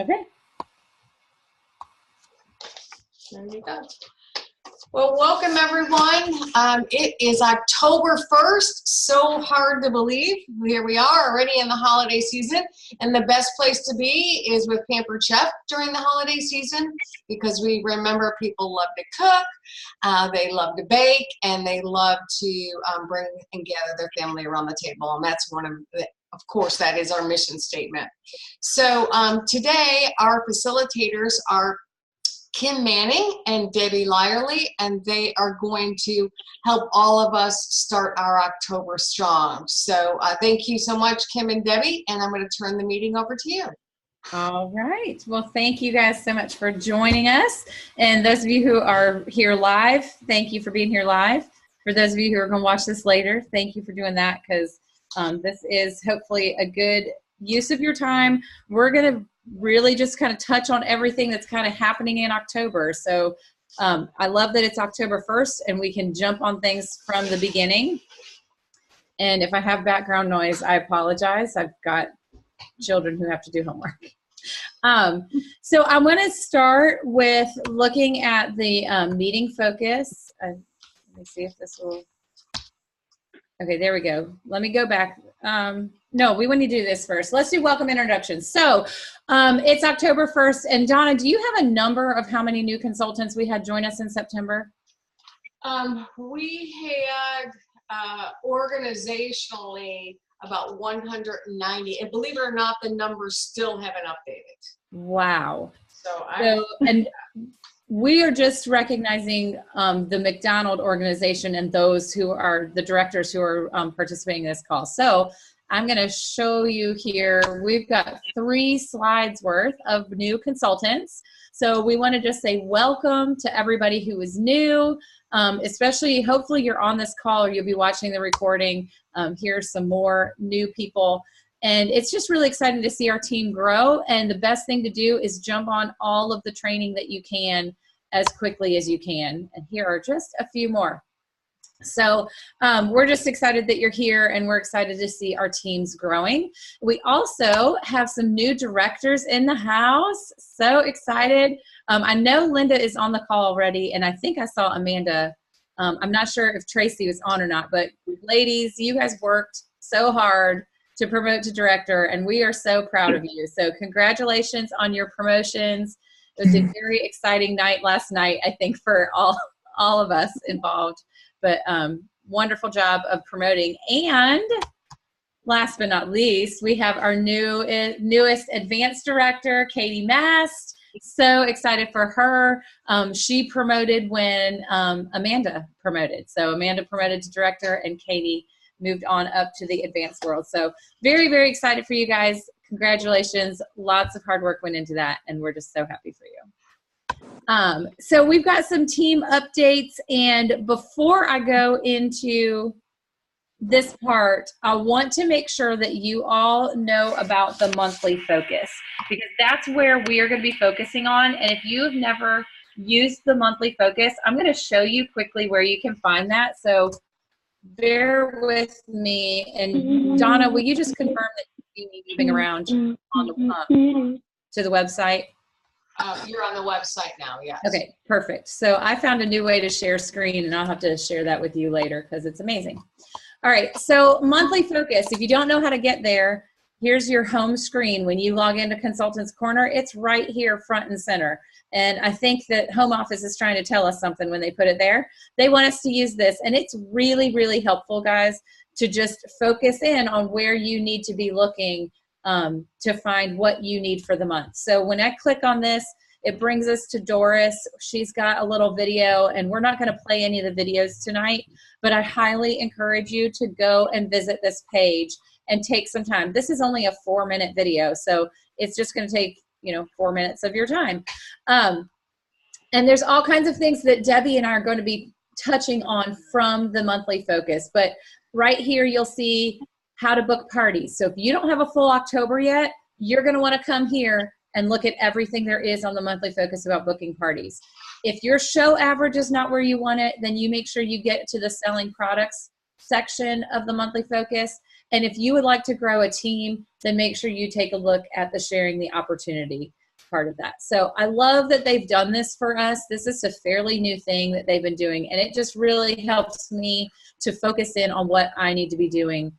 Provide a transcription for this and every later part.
Okay. There you go. Well, welcome everyone. It is October 1st. So hard to believe. Here we are already in the holiday season. And the best place to be is with Pampered Chef during the holiday season, because we remember people love to cook, they love to bake, and they love to bring and gather their family around the table. And that's one of course, that is our mission statement. So today our facilitators are Kim Manning and Debbie Lyerly, and they are going to help all of us start our October strong. So thank you so much, Kim and Debbie, and I'm going to turn the meeting over to you. All right. Well, thank you guys so much for joining us. And those of you who are here live, thank you for being here live. For those of you who are going to watch this later, thank you for doing that, because this is hopefully a good use of your time. We're going to really just kind of touch on everything that's kind of happening in October. So I love that it's October 1st and we can jump on things from the beginning. And if I have background noise, I apologize. I've got children who have to do homework. So I'm going to start with looking at the meeting focus. Let me see if this will. Okay, there we go. Let me go back. No, we want to do this first. Let's do welcome introductions. So it's October 1st. And Donna, do you have a number of how many new consultants we had join us in September? We had organizationally about 190. And believe it or not, the numbers still haven't updated. Wow. And we are just recognizing the McDonald organization and those who are the directors who are participating in this call. So I'm going to show you here, we've got 3 slides worth of new consultants. So we want to just say welcome to everybody who is new, especially hopefully you're on this call or you'll be watching the recording. Here's some more new people. And it's just really exciting to see our team grow. And the best thing to do is jump on all of the training that you can as quickly as you can. And here are just a few more. So we're just excited that you're here, and we're excited to see our teams growing. We also have some new directors in the house. So excited. I know Linda is on the call already, and I think I saw Amanda. I'm not sure if Tracy was on or not, but ladies, you guys worked so hard to promote to director, and we are so proud of you. So congratulations on your promotions. It was a very exciting night last night, I think, for all of us involved. But wonderful job of promoting. And last but not least, we have our newest advanced director, Katie Mast. So excited for her. She promoted when Amanda promoted. So Amanda promoted to director, and Katie moved on up to the advanced world. So very, very excited for you guys. Congratulations. Lots of hard work went into that, and we're just so happy for you. So we've got some team updates, and before I go into this part, I want to make sure that you all know about the monthly focus, because that's where we are going to be focusing on. And if you have never used the monthly focus, I'm going to show you quickly where you can find that. So bear with me. And Donna, will you just confirm that you need moving around on the to the website? You're on the website now, yes. Okay, perfect. So I found a new way to share screen, and I'll have to share that with you later because it's amazing. All right, so monthly focus. If you don't know how to get there, here's your home screen. When you log into Consultants Corner, it's right here front and center. And I think that Home Office is trying to tell us something when they put it there. They want us to use this, and it's really, really helpful, guys, to just focus in on where you need to be looking to find what you need for the month. So when I click on this, it brings us to Doris. She's got a little video, and we're not going to play any of the videos tonight, but I highly encourage you to go and visit this page and take some time. This is only a 4-minute video, so it's just going to take 4 minutes of your time. And there's all kinds of things that Debbie and I are going to be touching on from the monthly focus, but right here you'll see how to book parties. So if you don't have a full October yet, you're going to want to come here and look at everything there is on the monthly focus about booking parties. If your show average is not where you want it, then you make sure you get to the selling products section of the monthly focus. And if you would like to grow a team, then make sure you take a look at the sharing the opportunity. part of that. So I love that they've done this for us. This is a fairly new thing that they've been doing, and it just really helps me to focus in on what I need to be doing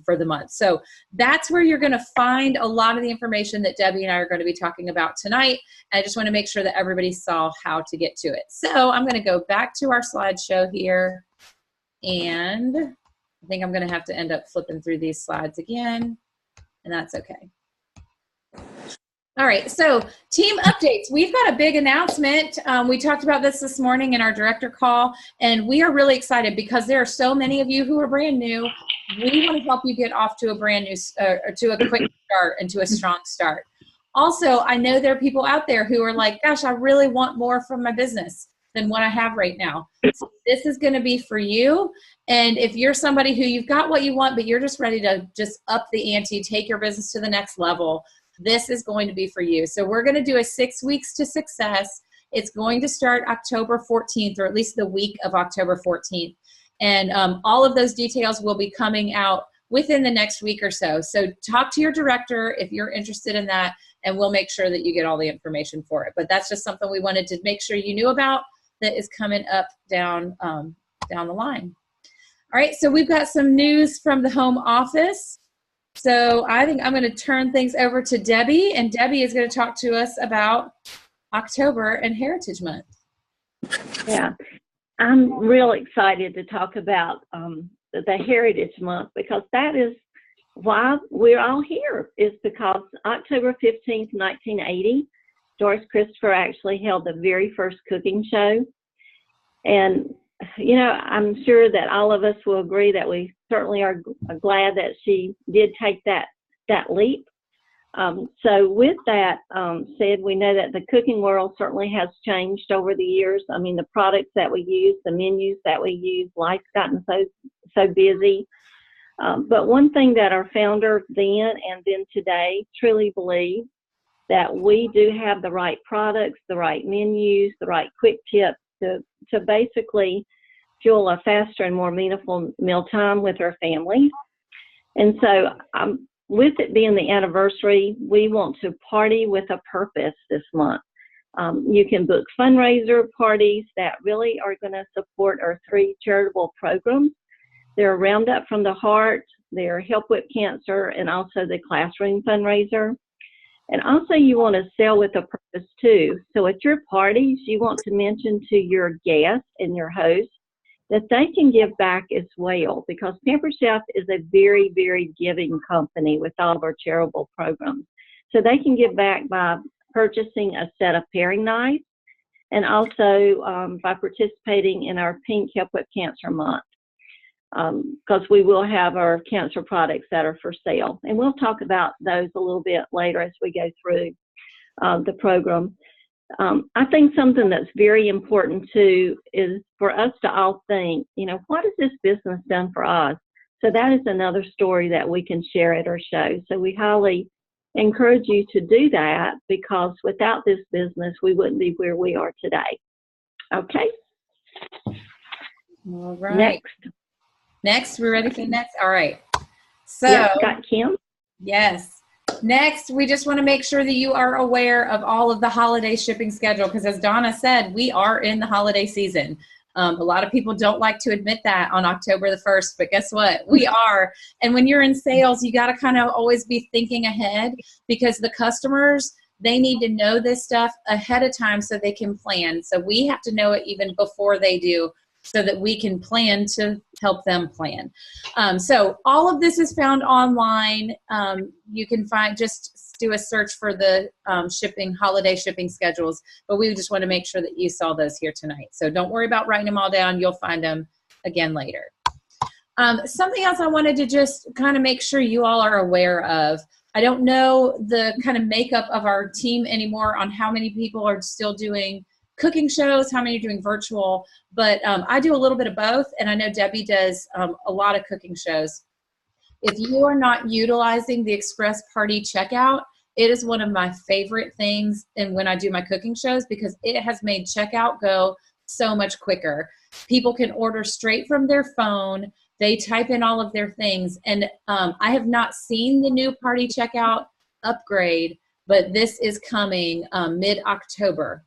for the month. So that's where you're going to find a lot of the information that Debbie and I are going to be talking about tonight. And I just want to make sure that everybody saw how to get to it. So I'm going to go back to our slideshow here, and I think I'm going to have to end up flipping through these slides again, and that's okay. All right, so team updates. We've got a big announcement. We talked about this morning in our director call, and we are really excited because there are so many of you who are brand new. We want to help you get off to a brand new, to a quick start and to a strong start. Also, I know there are people out there who are like, gosh, I really want more from my business than what I have right now. So this is going to be for you. And if you're somebody who you've got what you want, but you're just ready to just up the ante, take your business to the next level, this is going to be for you. So we're going to do a 6 weeks to success. It's going to start October 14th, or at least the week of October 14th. And all of those details will be coming out within the next week or so. So talk to your director if you're interested in that, and we'll make sure that you get all the information for it. But that's just something we wanted to make sure you knew about that is coming up down the line. All right, so we've got some news from the home office. So I think I'm going to turn things over to Debbie, and Debbie is going to talk to us about October and Heritage Month. Yeah, I'm real excited to talk about the Heritage Month, because that is why we're all here, is because October 15th, 1980, Doris Christopher actually held the very first cooking show. And, you know, I'm sure that all of us will agree that we certainly are glad that she did take that leap. So with that said, we know that the cooking world certainly has changed over the years. I mean, the products that we use, the menus that we use, life's gotten so busy. But one thing that our founder then and then today truly believe, that we do have the right products, the right menus, the right quick tips to basically fuel a faster and more meaningful mealtime with our family. And so with it being the anniversary, we want to party with a purpose this month. You can book fundraiser parties that really are going to support our 3 charitable programs. They're Round Up from the Heart, they're Help with Cancer, and also the Classroom Fundraiser. And also you want to sell with a purpose too. So at your parties, you want to mention to your guests and your hosts that they can give back as well, because Pampered Chef is a very, very giving company with all of our charitable programs. So they can give back by purchasing a set of paring knives, and also by participating in our Pink Help with Cancer Month, because we will have our cancer products that are for sale. And we'll talk about those a little bit later as we go through the program. I think something that's very important too is for us to all think, you know, what has this business done for us? So that is another story that we can share at our show. So we highly encourage you to do that, because without this business, we wouldn't be where we are today. Okay? All right. Next, we're ready for the next? All right. So, yes, got Kim? Yes. Next, we just want to make sure that you are aware of all of the holiday shipping schedule, because as Donna said, we are in the holiday season. A lot of people don't like to admit that on October the 1st, but guess what? We are. And when you're in sales, you got to kind of always be thinking ahead, because the customers, they need to know this stuff ahead of time so they can plan. So we have to know it even before they do, so that we can plan to help them plan. So all of this is found online. You can just do a search for the holiday shipping schedules, but we just want to make sure that you saw those here tonight. So don't worry about writing them all down. You'll find them again later. Something else I wanted to just kind of make sure you all are aware of. I don't know the kind of makeup of our team anymore on how many people are still doing cooking shows, how many are doing virtual, but I do a little bit of both, and I know Debbie does a lot of cooking shows. If you are not utilizing the Express Party checkout, it is one of my favorite things and when I do my cooking shows, because it has made checkout go so much quicker. People can order straight from their phone. They type in all of their things, and I have not seen the new Party checkout upgrade, but this is coming mid-October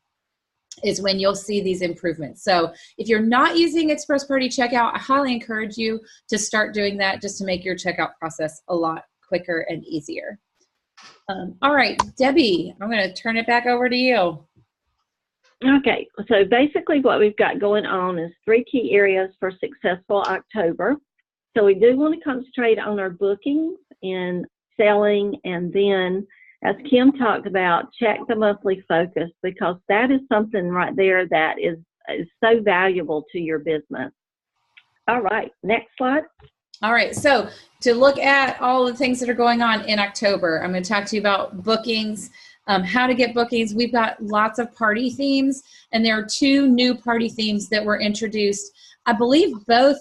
is when you'll see these improvements. So if you're not using Express Party Checkout, I highly encourage you to start doing that just to make your checkout process a lot quicker and easier. All right, Debbie, I'm going to turn it back over to you. Okay, so basically what we've got going on is 3 key areas for successful October. So we do want to concentrate on our bookings and selling, and then, as Kim talked about, check the monthly focus, because that is something right there that is so valuable to your business. All right, next slide. All right, so to look at all the things that are going on in October, I'm going to talk to you about bookings, how to get bookings. We've got lots of party themes, and there are 2 new party themes that were introduced, I believe both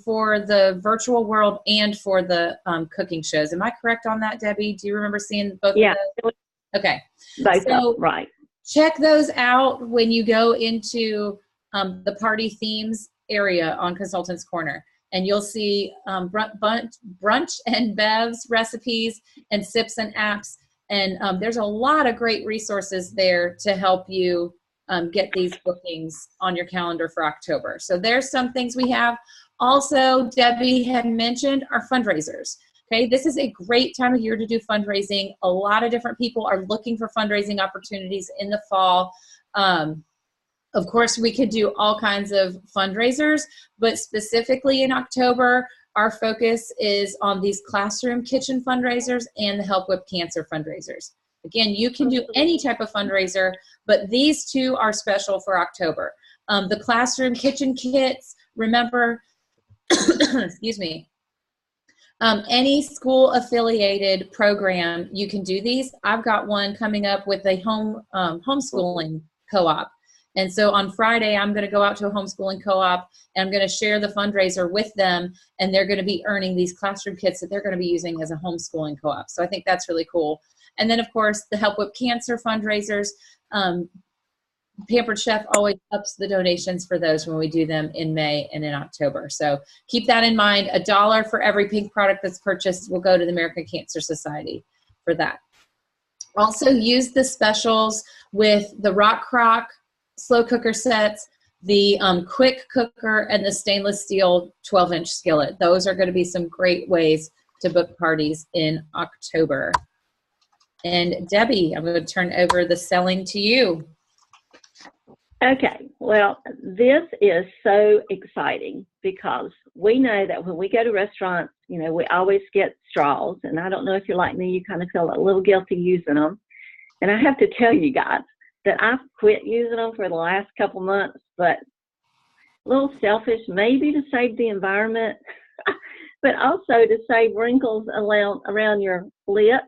for the virtual world and for the cooking shows. Am I correct on that, Debbie? Do you remember seeing both Yeah. of those? Okay. Both So right. check those out when you go into the party themes area on Consultants Corner. And you'll see brunch and bevs recipes and sips and apps. And there's a lot of great resources there to help you get these bookings on your calendar for October. So there's some things we have. Also, Debbie had mentioned our fundraisers. Okay, this is a great time of year to do fundraising. A lot of different people are looking for fundraising opportunities in the fall. Of course, we could do all kinds of fundraisers, but specifically in October, our focus is on these classroom kitchen fundraisers and the Help With Cancer fundraisers. Again, you can do any type of fundraiser, but these 2 are special for October. The classroom kitchen kits, remember, excuse me, any school affiliated program, you can do these. I've got one coming up with a homeschooling co-op. And so on Friday, I'm going to go out to a homeschooling co-op, and I'm going to share the fundraiser with them, and they're going to be earning these classroom kits that they're going to be using as a homeschooling co-op. So I think that's really cool. And then, of course, the Help With Cancer fundraisers. Pampered Chef always ups the donations for those when we do them in May and in October. So keep that in mind. $1 for every pink product that's purchased will go to the American Cancer Society for that. Also use the specials with the Rock Crock slow cooker sets, the quick cooker, and the stainless steel 12-inch skillet. Those are going to be some great ways to book parties in October. And Debbie, I'm going to turn over the selling to you. Okay, well, this is so exciting because we know that when we go to restaurants, you know, we always get straws. And I don't know if you're like me, you kind of feel a little guilty using them. And I have to tell you guys that I've quit using them for the last couple months, but a little selfish, maybe to save the environment, but also to save wrinkles around your lips.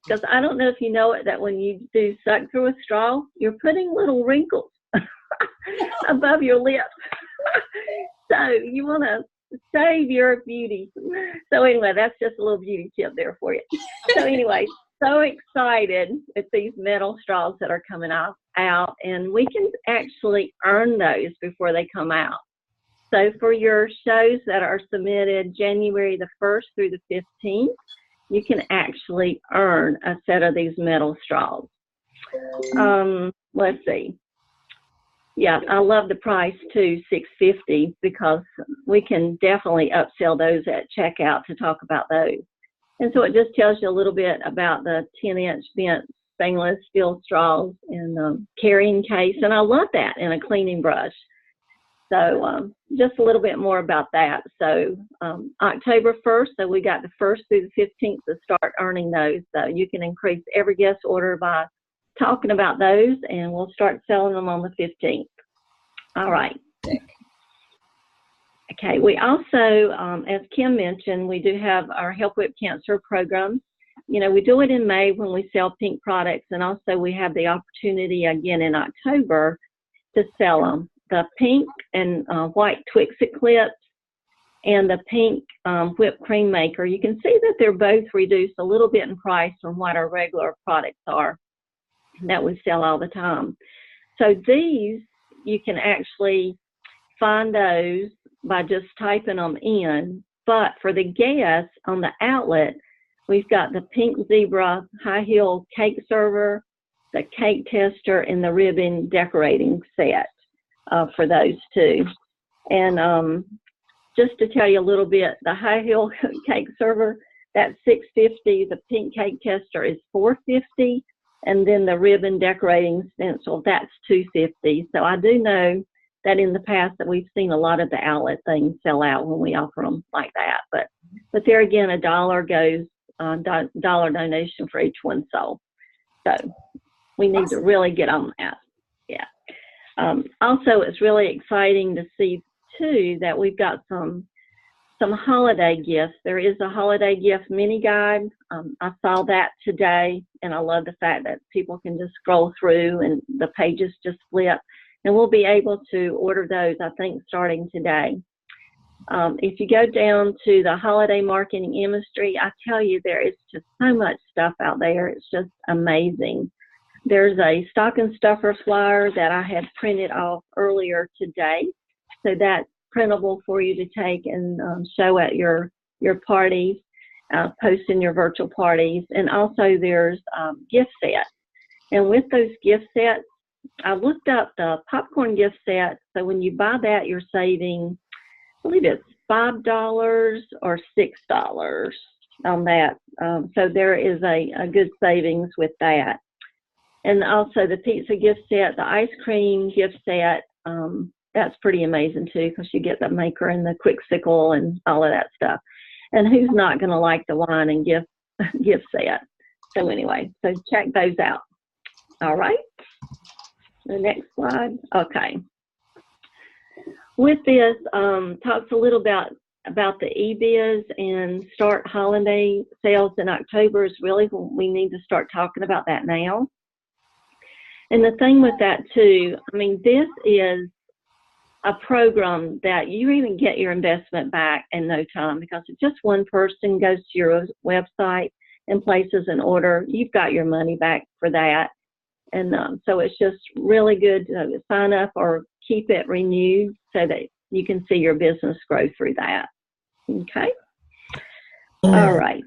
Because I don't know if you know it, that when you do suck through a straw, you're putting little wrinkles above your lips. So you want to save your beauty. So anyway, that's just a little beauty tip there for you. So anyway, so excited with these metal straws that are coming out, and we can actually earn those before they come out. So for your shows that are submitted January the 1st through the 15th, you can actually earn a set of these metal straws. Let's see. Yeah, I love the price too, $6.50, because we can definitely upsell those at checkout to talk about those. And so it just tells you a little bit about the 10-inch bent stainless steel straws and carrying case. And I love that, in a cleaning brush. So just a little bit more about that. So October 1st, so we got the 1st through the 15th to start earning those. So you can increase every guest order by talking about those, and we'll start selling them on the 15th. All right. Okay, we also, as Kim mentioned, we do have our Help With Cancer program. You know, we do it in May when we sell pink products, and also we have the opportunity again in October to sell them. The pink and white Twix-It clips and the pink whipped cream maker. You can see that they're both reduced a little bit in price from what our regular products are that we sell all the time. So these, you can actually find those by just typing them in. But for the guests on the outlet, We've got the pink zebra high heel cake server, the cake tester, and the ribbon decorating set for those two. And just to tell you a little bit, the high heel cake server, that's $650. The pink cake tester is $450, and then the ribbon decorating stencil, that's $250. So I do know that in the past that we've seen a lot of the outlet things sell out when we offer them like that. But there again, $1 goes dollar donation for each one sold. So we need to really get on that. Yeah. Also, it's really exciting to see too that we've got some holiday gifts. There is a holiday gift mini guide. I saw that today, and I love the fact that people can just scroll through and the pages just flip, and we'll be able to order those, I think, starting today. If you go down to the holiday marketing industry, I tell you, there is just so much stuff out there. It's just amazing. There's a stocking stuffer flyer that I had printed off earlier today. So that's printable for you to take and show at your parties, post in your virtual parties. And also there's gift sets. And with those gift sets, I looked up the popcorn gift set. So when you buy that, you're saving, I believe it's $5 or $6 on that. So there is a good savings with that. And also the pizza gift set, the ice cream gift set, that's pretty amazing too, because you get the maker and the quick sickle and all of that stuff. And who's not going to like the wine and gift set? So anyway, so check those out. All right. The next slide. Okay. With this, talks a little about the eBiz and start holiday sales in October is really when we need to start talking about that now. And the thing with that too, I mean, this is a program that you even get your investment back in no time, because if just one person goes to your website and places an order, you've got your money back for that. And so it's just really good to sign up or keep it renewed so that you can see your business grow through that. Okay. All right.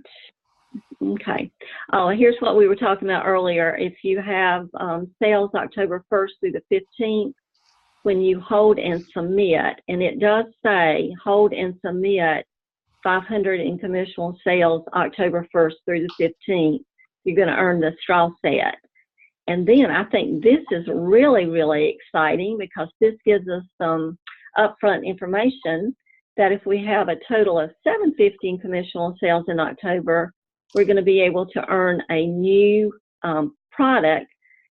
Okay. Oh, here's what we were talking about earlier. If you have sales October 1st through the 15th, when you hold and submit, and it does say hold and submit 500 in commissionable sales October 1st through the 15th, you're going to earn the straw set. And then I think this is really, really exciting, because this gives us some upfront information that if we have a total of 750 in commissionable sales in October, we're going to be able to earn a new product.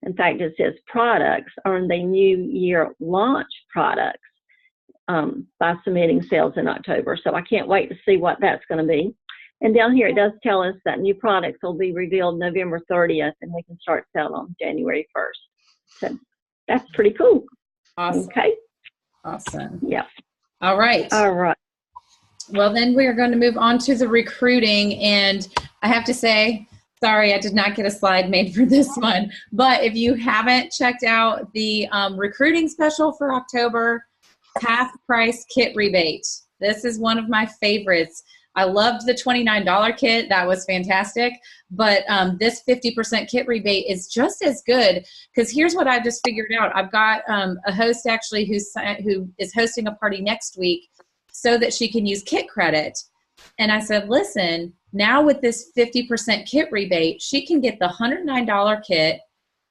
In fact, it says products, earn the new year launch products by submitting sales in October. So I can't wait to see what that's going to be. And down here, it does tell us that new products will be revealed November 30th, and we can start selling on January 1st. So that's pretty cool. Awesome. Okay. Awesome. Yeah. All right. All right. Well, then we're going to move on to the recruiting. And I have to say, sorry, I did not get a slide made for this one. But if you haven't checked out the recruiting special for October, half price kit rebate. This is one of my favorites. I loved the $29 kit. That was fantastic. But this 50% kit rebate is just as good, because here's what I just figured out. I've got a host actually who is hosting a party next week so that she can use kit credit. And I said, listen, now with this 50% kit rebate, she can get the $109 kit,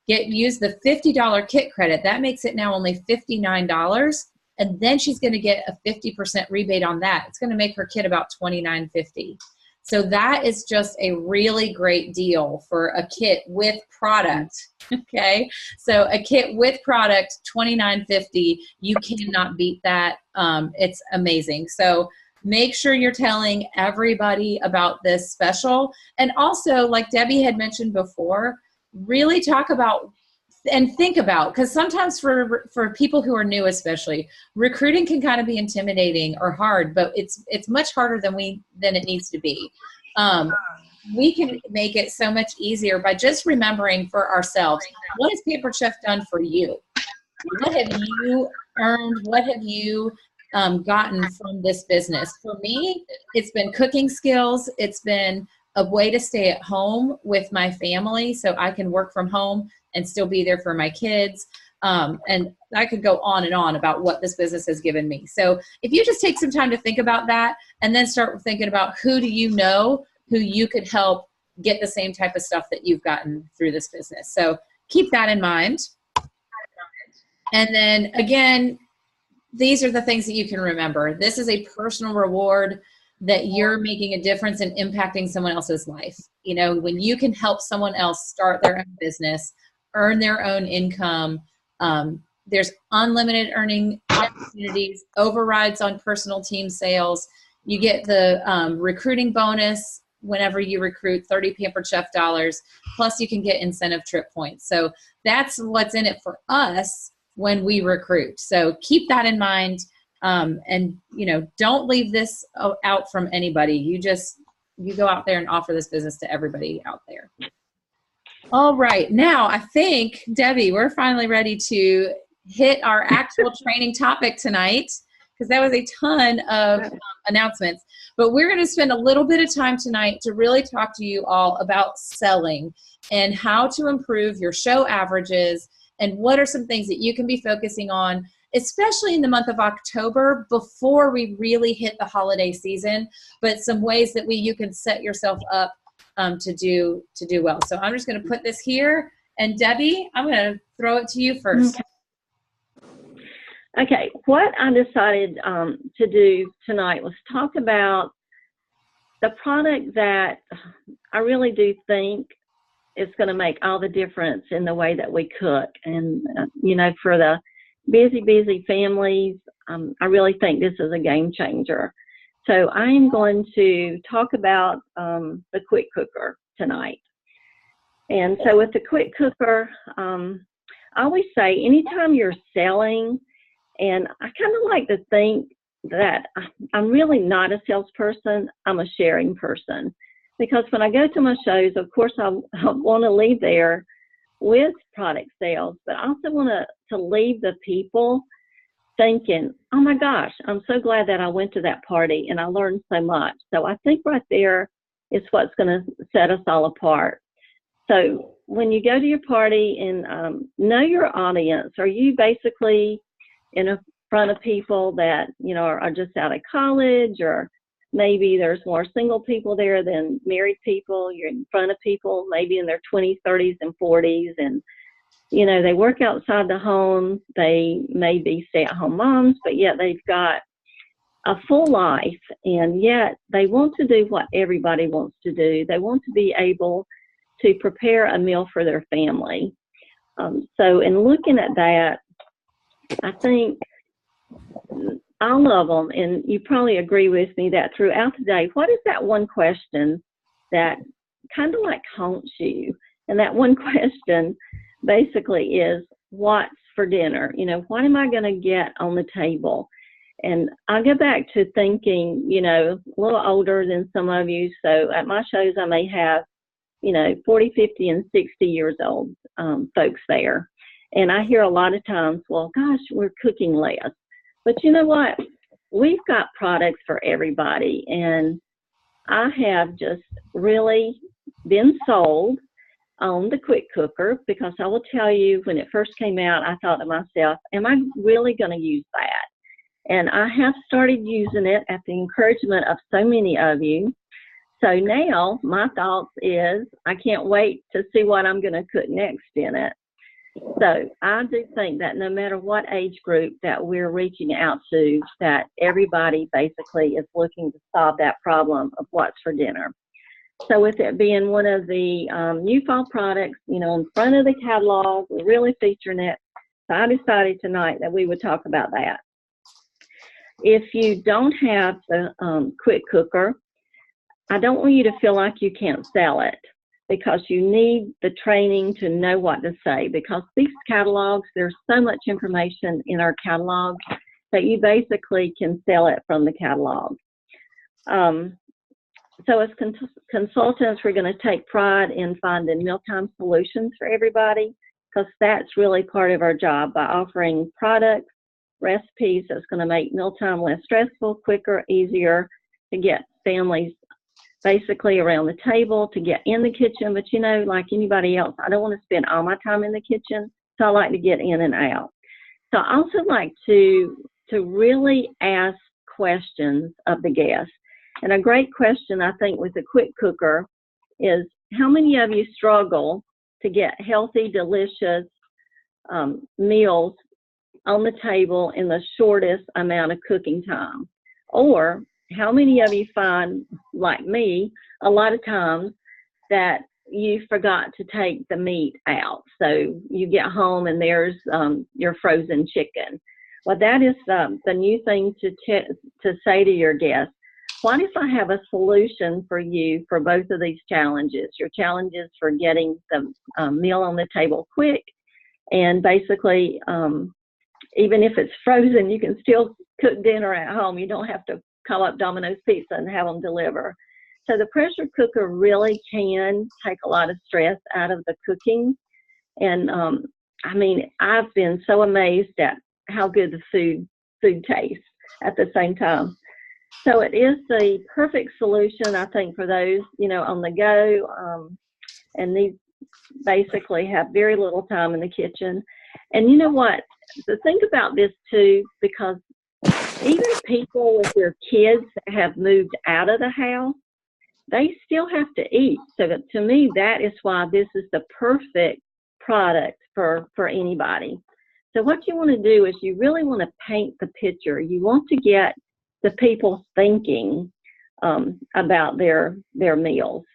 use the $50 kit credit. That makes it now only $59. And then she's going to get a 50% rebate on that. It's going to make her kit about $29.50. So that is just a really great deal for a kit with product. Okay. So a kit with product, $29.50. You cannot beat that. It's amazing. So make sure you're telling everybody about this special. And also, like Debbie had mentioned before, really talk about and think about, because sometimes for people who are new especially, recruiting can kind of be intimidating or hard, but it's much harder than it needs to be. We can make it so much easier by just remembering for ourselves, what has Pampered Chef done for you? What have you earned? What have you gotten from this business? For me, it's been cooking skills. It's been a way to stay at home with my family so I can work from home and still be there for my kids. And I could go on and on about what this business has given me. So if you just take some time to think about that and then start thinking about who do you know who you could help get the same type of stuff that you've gotten through this business. So keep that in mind. And then again, these are the things that you can remember. This is a personal reward that you're making a difference and impacting someone else's life. You know, when you can help someone else start their own business, earn their own income, there's unlimited earning opportunities, overrides on personal team sales. You get the recruiting bonus whenever you recruit, 30 Pampered Chef dollars, plus you can get incentive trip points. So that's what's in it for us when we recruit. So keep that in mind. And, you know, don't leave this out from anybody. You go out there and offer this business to everybody out there. All right. Now, I think, Debbie, we're finally ready to hit our actual training topic tonight, because that was a ton of announcements. But we're going to spend a little bit of time tonight to really talk to you all about selling and how to improve your show averages and what are some things that you can be focusing on, especially in the month of October before we really hit the holiday season, but some ways that you can set yourself up to do well. So I'm just going to put this here, and Debbie, I'm going to throw it to you first. Okay, what I decided to do tonight was talk about the product that I really do think is going to make all the difference in the way that we cook. And, you know, for the busy families, I really think this is a game changer. So I'm going to talk about the quick cooker tonight. And so with the quick cooker, I always say anytime you're selling, and I kind of like to think that I'm really not a salesperson, I'm a sharing person. Because when I go to my shows, of course, I want to leave there with product sales, but I also want to leave the people thinking, oh my gosh, I'm so glad that I went to that party and I learned so much. So I think right there is what's going to set us all apart. So when you go to your party and know your audience, are you basically in front of people that, you know, are just out of college, or maybe there's more single people there than married people? You're in front of people maybe in their 20s, 30s, and 40s, and, you know, they work outside the home. They may be stay-at-home moms, but yet they've got a full life, and yet they want to do what everybody wants to do. They want to be able to prepare a meal for their family. So in looking at that, I think all of them, and you probably agree with me that throughout the day, what is that one question that kind of like haunts you? And that one question basically is, what's for dinner? You know, what am I going to get on the table? And I go back to thinking, you know, a little older than some of you. So at my shows, I may have, you know, 40, 50, and 60 years old folks there. And I hear a lot of times, well, gosh, we're cooking less. But you know what? We've got products for everybody. And I have just really been sold on the quick cooker, because I will tell you, when it first came out, I thought to myself, am I really going to use that? And I have started using it at the encouragement of so many of you. So now my thoughts is, I can't wait to see what I'm going to cook next in it. So I do think that no matter what age group that we're reaching out to, that everybody basically is looking to solve that problem of what's for dinner. So with it being one of the new fall products, you know, in front of the catalog, we're really featuring it. So I decided tonight that we would talk about that. If you don't have the quick cooker, I don't want you to feel like you can't sell it, because you need the training to know what to say. Because these catalogs, there's so much information in our catalog that you basically can sell it from the catalog. So as consultants, we're going to take pride in finding mealtime solutions for everybody, because that's really part of our job, by offering products, recipes that's going to make mealtime less stressful, quicker, easier to get families basically around the table to get in the kitchen. But, you know, like anybody else, I don't want to spend all my time in the kitchen, so I like to get in and out. So I also like to really ask questions of the guests. And a great question, I think, with a quick cooker is, how many of you struggle to get healthy, delicious meals on the table in the shortest amount of cooking time? Or how many of you find, like me, a lot of times that you forgot to take the meat out? So you get home and there's your frozen chicken. Well, that is the new thing to say to your guests. What if I have a solution for you for both of these challenges? Your challenges for getting the meal on the table quick, and basically, even if it's frozen, you can still cook dinner at home. You don't have to call up Domino's Pizza and have them deliver. So the pressure cooker really can take a lot of stress out of the cooking. And I mean, I've been so amazed at how good the food tastes at the same time. So it is the perfect solution, I think, for those, you know, on the go, and these basically have very little time in the kitchen. And you know what? So think about this too, because even people with their kids that have moved out of the house, they still have to eat. So that, to me, that is why this is the perfect product for anybody. So what you want to do is you really want to paint the picture. You want to get the people thinking about their meals.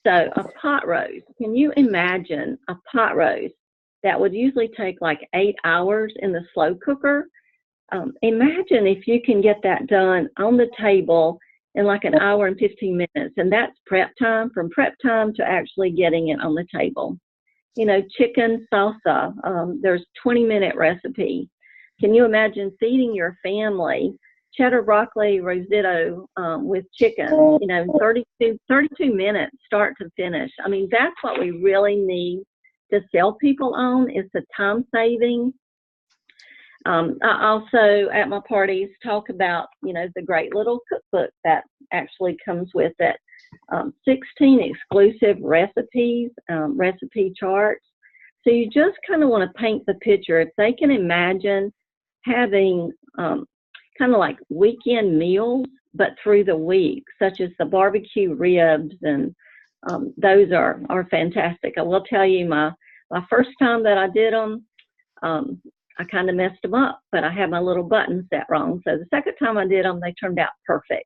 So a pot roast, can you imagine a pot roast that would usually take like 8 hours in the slow cooker? Imagine if you can get that done on the table in like an hour and 15 minutes, and that's prep time, from prep time to actually getting it on the table. You know, chicken salsa, there's 20-minute recipe. Can you imagine feeding your family cheddar broccoli risotto with chicken, you know, 32 minutes start to finish? I mean, that's what we really need to sell people on, is the time saving. I also, at my parties, talk about, you know, the great little cookbook that actually comes with it. 16 exclusive recipes, recipe charts. So you just kind of want to paint the picture. If they can imagine having kind of like weekend meals, but through the week, such as the barbecue ribs, and those are fantastic. I will tell you, my first time that I did them, I kind of messed them up, but I had my little button set wrong. So the second time I did them, they turned out perfect.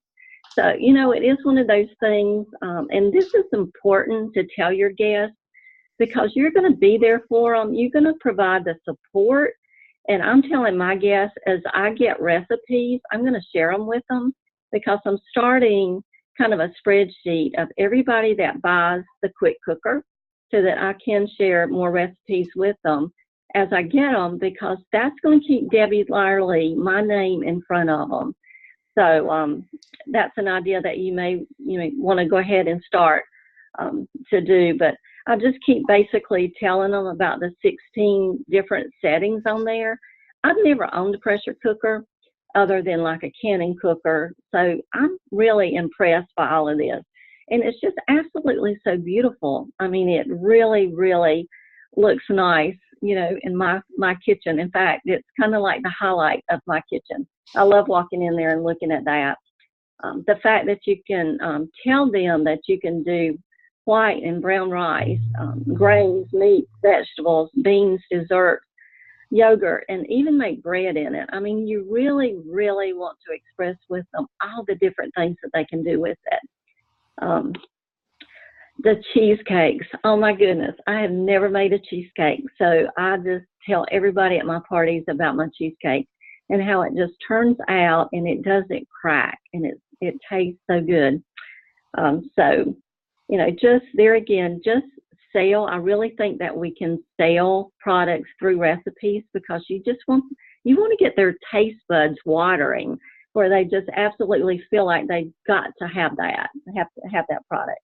So, you know, it is one of those things, and this is important to tell your guests, because you're going to be there for them. You're going to provide the support. And I'm telling my guests, as I get recipes, I'm going to share them with them, because I'm starting kind of a spreadsheet of everybody that buys the quick cooker, so that I can share more recipes with them as I get them, because that's going to keep Debbie Lyerly, my name, in front of them. So that's an idea that you may want to go ahead and start to do. But I just keep basically telling them about the 16 different settings on there. I've never owned a pressure cooker other than like a cannon cooker. So I'm really impressed by all of this. And it's just absolutely so beautiful. I mean, it really, really looks nice, you know, in my kitchen. In fact, it's kind of like the highlight of my kitchen. I love walking in there and looking at that. The fact that you can tell them that you can do white and brown rice, grains, meat, vegetables, beans, desserts, yogurt, and even make bread in it. I mean, you really, really want to express with them all the different things that they can do with it. The cheesecakes, oh my goodness, I have never made a cheesecake. So I just tell everybody at my parties about my cheesecake and how it just turns out, and it doesn't crack, and it tastes so good. So, you know, just there again, just sell. I really think that we can sell products through recipes, because you want to get their taste buds watering, where they just absolutely feel like they've got to have that, have that product.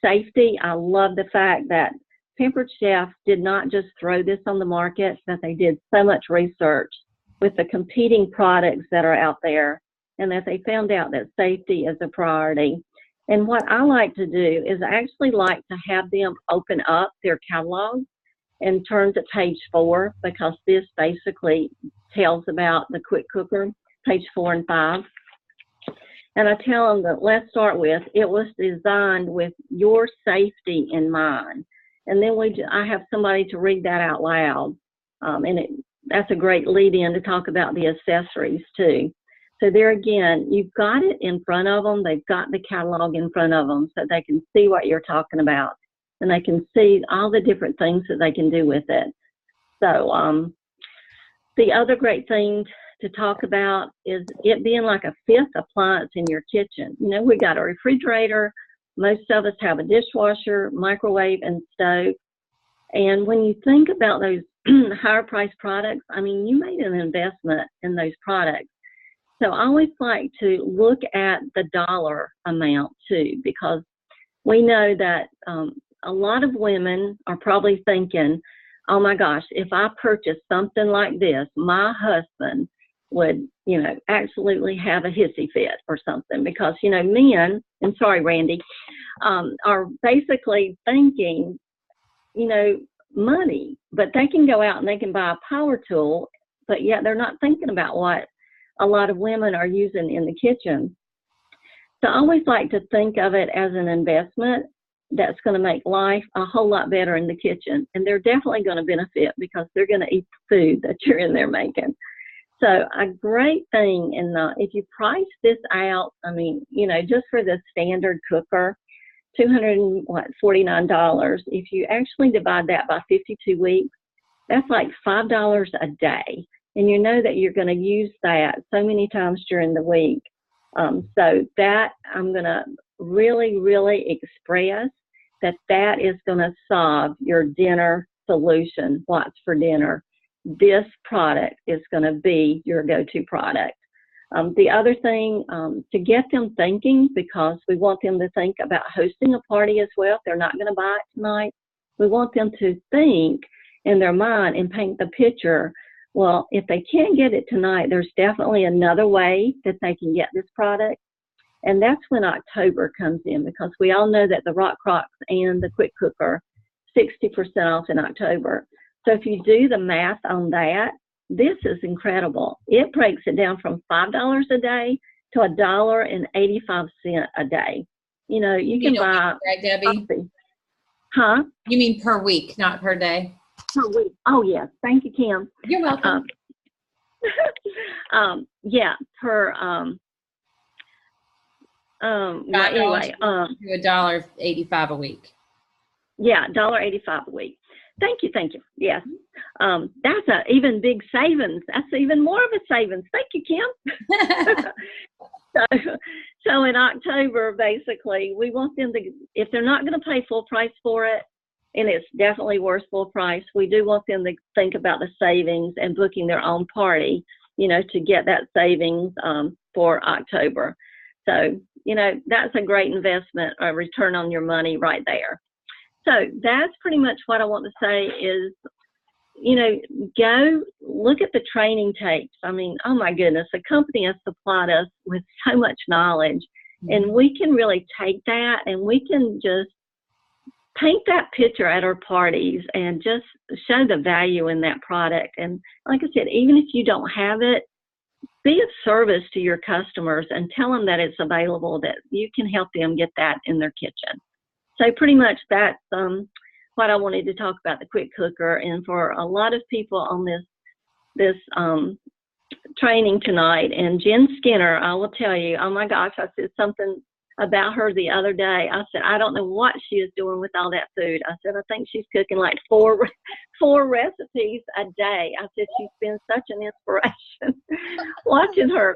Safety, I love the fact that Pampered Chef did not just throw this on the market, that they did so much research with the competing products that are out there, and that they found out that safety is a priority. And what I like to do is I actually like to have them open up their catalog and turn to page 4, because this basically tells about the quick cooker, page 4 and 5. And I tell them that let's start with, it was designed with your safety in mind. And then I have somebody to read that out loud. That's a great lead in to talk about the accessories too. So there again, you've got it in front of them. They've got the catalog in front of them so they can see what you're talking about. And they can see all the different things that they can do with it. So the other great thing to talk about is it being like a 5th appliance in your kitchen. You know, we got a refrigerator. Most of us have a dishwasher, microwave, and stove. And when you think about those higher priced products, I mean, you made an investment in those products. So I always like to look at the dollar amount too, because we know that a lot of women are probably thinking, oh my gosh, if I purchased something like this, my husband would, you know, absolutely have a hissy fit or something, because, you know, men, and sorry, Randy, are basically thinking, you know, money, but they can go out and they can buy a power tool, but yet they're not thinking about what a lot of women are using in the kitchen. So I always like to think of it as an investment that's going to make life a whole lot better in the kitchen. And they're definitely going to benefit because they're going to eat the food that you're in there making. So a great thing, if you price this out, I mean, you know, just for the standard cooker, $249. If you actually divide that by 52 weeks, that's like $5 a day. And you know that you're going to use that so many times during the week. So that I'm going to really, really express that is going to solve your dinner solution. What's for dinner? This product is going to be your go-to product. The other thing, to get them thinking, because we want them to think about hosting a party as well. If they're not going to buy it tonight, we want them to think in their mind and paint the picture. Well, if they can't get it tonight, there's definitely another way that they can get this product. And that's when October comes in, because we all know that the Rock Crocs and the Quick Cooker, 60% off in October. So if you do the math on that, this is incredible. It breaks it down from $5 a day to $1.85 a day. You know, you can buy. Right, Debbie? Coffee. Huh? You mean per week, not per day? Per week. Oh, yes. Thank you, Kim. You're welcome. Yeah, per, anyway. To $1.85 a week. Yeah, $1.85 a week. Thank you. Yes. That's a even big savings. That's even more of a savings. Thank you, Kim. So in October, basically, we want them to, if they're not going to pay full price for it, and it's definitely worth full price, we do want them to think about the savings and booking their own party, you know, to get that savings for October. So, you know, that's a great investment, a return on your money right there. So that's pretty much what I want to say is, you know, go look at the training tapes. I mean, oh my goodness, the company has supplied us with so much knowledge, and we can really take that and we can just paint that picture at our parties and just show the value in that product. And like I said, even if you don't have it, be of service to your customers and tell them that it's available, that you can help them get that in their kitchen. So pretty much that's what I wanted to talk about, the Quick Cooker. And for a lot of people on this training tonight, and Jen Skinner, I will tell you, oh my gosh, I said something about her the other day. I said, I don't know what she is doing with all that food. I said, I think she's cooking like four recipes a day. I said, she's been such an inspiration watching her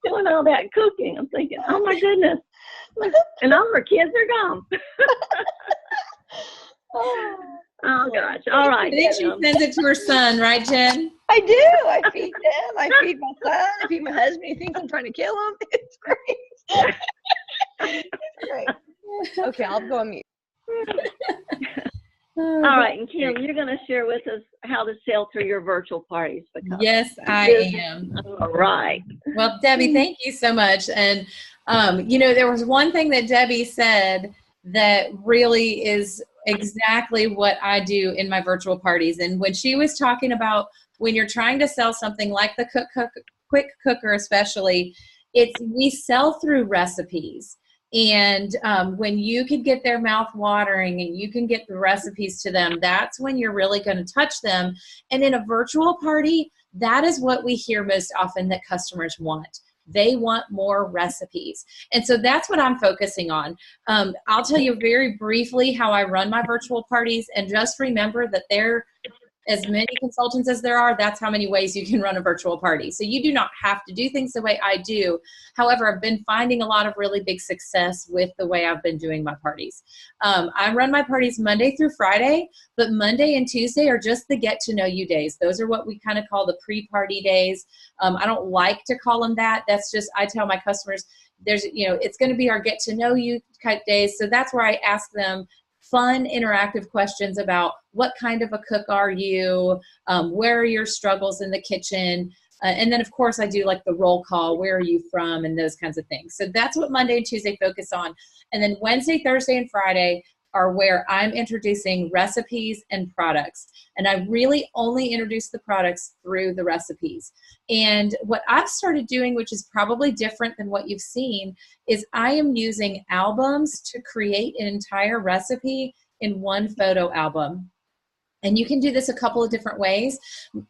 doing all that cooking. I'm thinking, oh my goodness. And all her kids are gone. Oh gosh. All right. I think she sends it to her son, right, Jen? I do. I feed them. I feed my son. I feed my husband. He thinks I'm trying to kill him. It's great. It's great. Okay, I'll go on mute. All right, and Kim, you're going to share with us how to sell through your virtual parties. Yes, I am. All right. Well, Debbie, thank you so much. And There was one thing that Debbie said that really is exactly what I do in my virtual parties. And when she was talking about when you're trying to sell something like the quick cooker, especially, we sell through recipes. And when you can get their mouth watering and you can get the recipes to them, that's when you're really going to touch them. And in a virtual party, that is what we hear most often that customers want. They want more recipes. And so that's what I'm focusing on. I'll tell you very briefly how I run my virtual parties, and just remember that as many consultants as there are, that's how many ways you can run a virtual party. So you do not have to do things the way I do. However, I've been finding a lot of really big success with the way I've been doing my parties. I run my parties Monday through Friday, but Monday and Tuesday are just the get to know you days. Those are what we kind of call the pre-party days. I don't like to call them that. That's just, I tell my customers, it's going to be our get to know you type days. So that's where I ask them fun, interactive questions about what kind of a cook are you, where are your struggles in the kitchen, and then of course I do like the roll call, where are you from, and those kinds of things. So that's what Monday and Tuesday focus on. And then Wednesday, Thursday, and Friday are where I'm introducing recipes and products. And I really only introduce the products through the recipes. And what I've started doing, which is probably different than what you've seen, is I am using albums to create an entire recipe in one photo album. And you can do this a couple of different ways.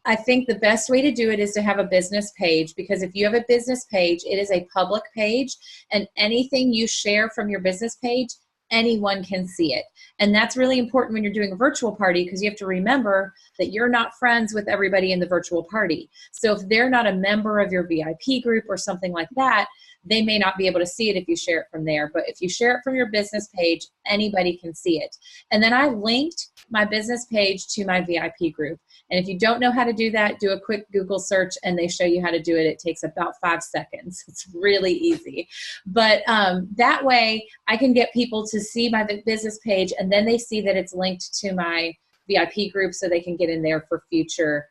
I think the best way to do it is to have a business page, because if you have a business page, it is a public page, and anything you share from your business page, anyone can see it. And that's really important when you're doing a virtual party, because you have to remember that you're not friends with everybody in the virtual party. So if they're not a member of your VIP group or something like that, they may not be able to see it if you share it from there. But if you share it from your business page, anybody can see it. And then I linked my business page to my VIP group. And if you don't know how to do that, do a quick Google search and they show you how to do it. It takes about 5 seconds. It's really easy. But that way I can get people to see my business page, and then they see that it's linked to my VIP group so they can get in there for future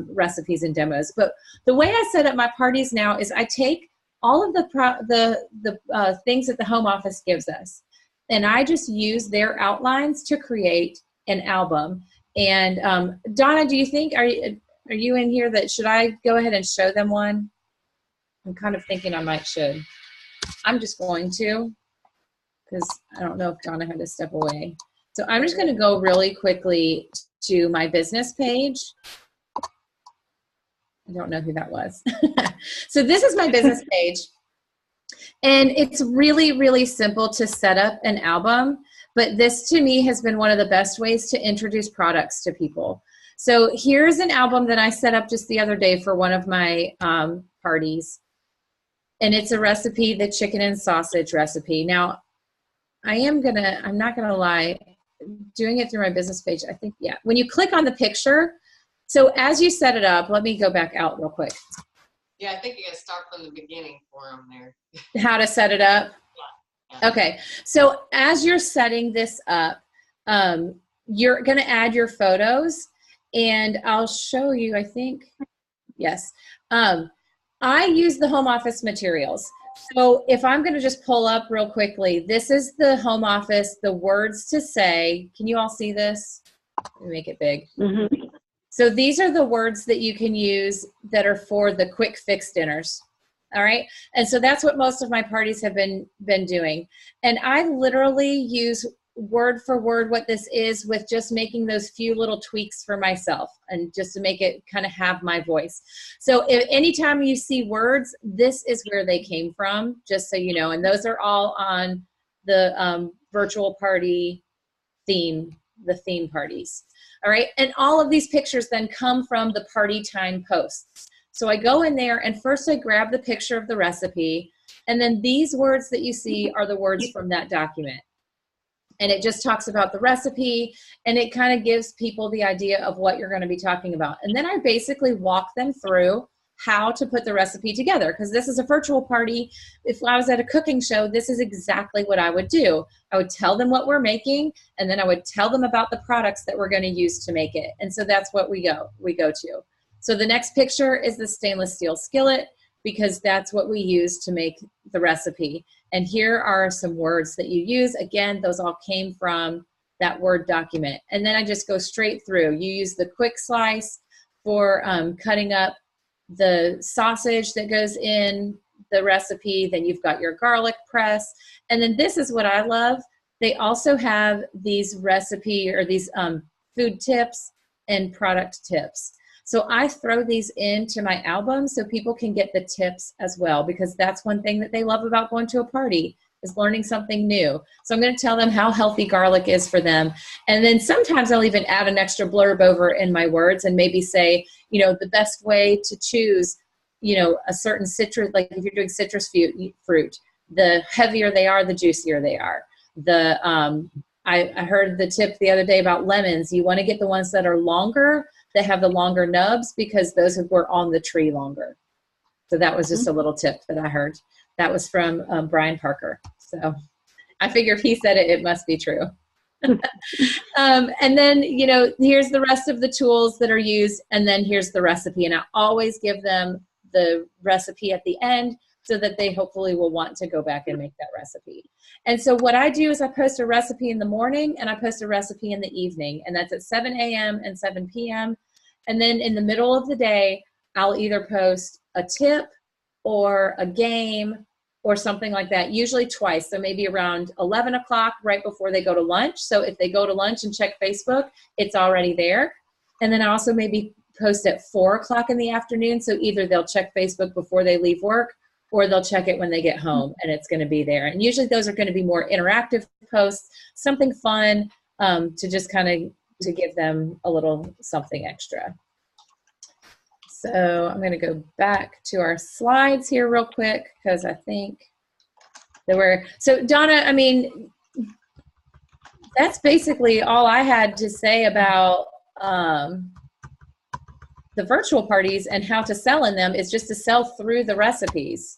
recipes and demos. But the way I set up my parties now is I take all of the things that the home office gives us, and I just use their outlines to create an album. And Donna, do you think, are you in here, that should I go ahead and show them one? I'm kind of thinking I might should. I'm just going to, because I don't know if Donna had to step away. So I'm just going to go really quickly to my business page. I don't know who that was. So this is my business page. And it's really, really simple to set up an album. But this to me has been one of the best ways to introduce products to people. So here's an album that I set up just the other day for one of my parties. And it's a recipe, the chicken and sausage recipe. Now, I'm not gonna lie, doing it through my business page, I think, yeah. When you click on the picture, so as you set it up, let me go back out real quick. Yeah, I think you gotta start from the beginning for them there. How to set it up? Yeah. Okay, so as you're setting this up, you're gonna add your photos, and I'll show you, I think, yes. I use the home office materials. So if I'm gonna just pull up real quickly, this is the home office, the words to say. Can you all see this? Let me make it big. Mm-hmm. So these are the words that you can use that are for the quick fix dinners. All right. And so that's what most of my parties have been doing. And I literally use word for word what this is, with just making those few little tweaks for myself, and just to make it kind of have my voice. So if anytime you see words, this is where they came from, just so you know. And those are all on the virtual party theme, the theme parties. All right. And all of these pictures then come from the party time posts. So I go in there, and first I grab the picture of the recipe, and then these words that you see are the words from that document. And it just talks about the recipe, and it kind of gives people the idea of what you're going to be talking about. And then I basically walk them through how to put the recipe together, because this is a virtual party. If I was at a cooking show, this is exactly what I would do. I would tell them what we're making, and then I would tell them about the products that we're going to use to make it. And so that's what we go to. So the next picture is the stainless steel skillet. because that's what we use to make the recipe. And here are some words that you use. Again, those all came from that Word document. And then I just go straight through. You use the quick slice for cutting up the sausage that goes in the recipe. Then you've got your garlic press. And then this is what I love. They also have these recipe or these food tips and product tips. So I throw these into my album so people can get the tips as well, because that's one thing that they love about going to a party is learning something new. So I'm going to tell them how healthy garlic is for them. And then sometimes I'll even add an extra blurb over in my words and maybe say, the best way to choose, a certain citrus, like if you're doing citrus fruit, the heavier they are, the juicier they are. I heard the tip the other day about lemons. You want to get the ones that are longer, that have the longer nubs, because those were on the tree longer. So that was just a little tip that I heard. That was from Brian Parker. So I figure if he said it, it must be true. And then, here's the rest of the tools that are used, and then here's the recipe. And I always give them the recipe at the end so that they hopefully will want to go back and make that recipe. And so what I do is I post a recipe in the morning and I post a recipe in the evening, and that's at 7 a.m. and 7 p.m. And then in the middle of the day, I'll either post a tip or a game or something like that, usually twice. So maybe around 11 o'clock right before they go to lunch. So if they go to lunch and check Facebook, it's already there. And then I also maybe post at 4 o'clock in the afternoon. So either they'll check Facebook before they leave work, or they'll check it when they get home and it's going to be there. And usually those are going to be more interactive posts, something fun to just kind of to give them a little something extra. So I'm going to go back to our slides here real quick because I think there were, so Donna, that's basically all I had to say about the virtual parties and how to sell in them, is just to sell through the recipes.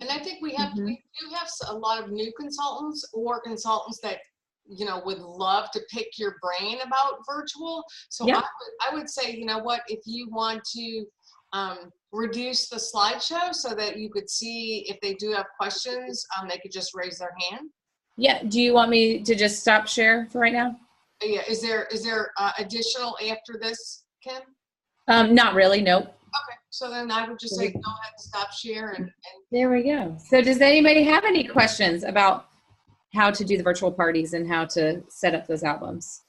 And I think we do have a lot of new consultants or consultants that, would love to pick your brain about virtual. So yeah. I would say, if you want to reduce the slideshow so that you could see if they do have questions, they could just raise their hand. Yeah. Do you want me to just stop share for right now? Yeah. Is there additional after this, Kim? Not really. Nope. Okay, so then I would just say go ahead and stop share and there we go. So does anybody have any questions about how to do the virtual parties and how to set up those albums?